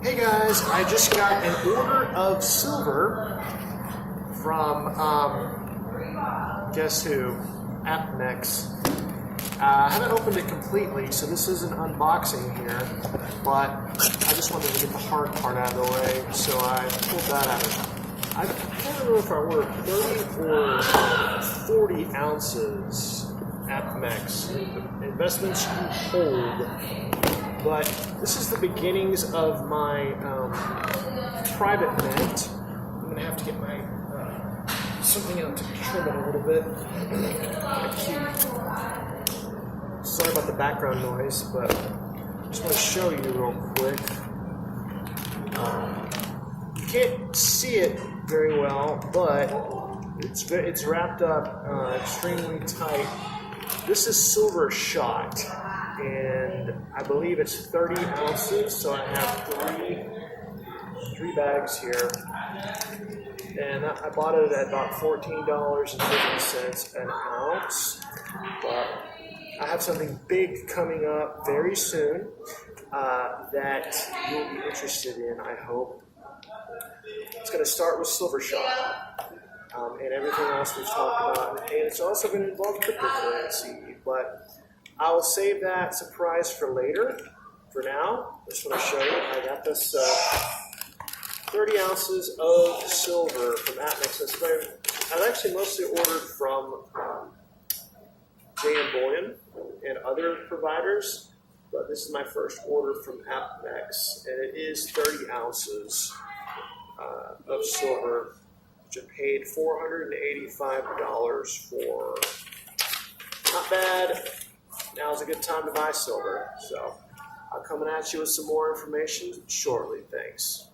Hey guys, I just got an order of silver from, guess who? APMEX. I haven't opened it completely, so this is an unboxing here, but I just wanted to get the hard part out of the way, so I pulled that out. I can't remember if I ordered 30 or 40 ounces APMEX. Investments you hold. But this is the beginnings of my private mint. I'm going to have to get my something out to trim it a little bit. Sorry about the background noise, but I just want to show you real quick. You can't see it very well, but it's wrapped up extremely tight. This is silver shot. And I believe it's 30 ounces, so I have three bags here. And I bought it at about $14.50 an ounce. But I have something big coming up very soon that you'll be interested in, I hope. It's going to start with silver shot and everything else we've talked about. And it's also going to involve cryptocurrency, but I will save that surprise for later. For now, I just want to show you. I got this 30 ounces of silver from APMEX. I've actually mostly ordered from J&M Bullion and other providers, but this is my first order from APMEX, and it is 30 ounces of silver, which I paid $485 for. Not bad. Now's a good time to buy silver. So I'll come at you with some more information shortly. Thanks.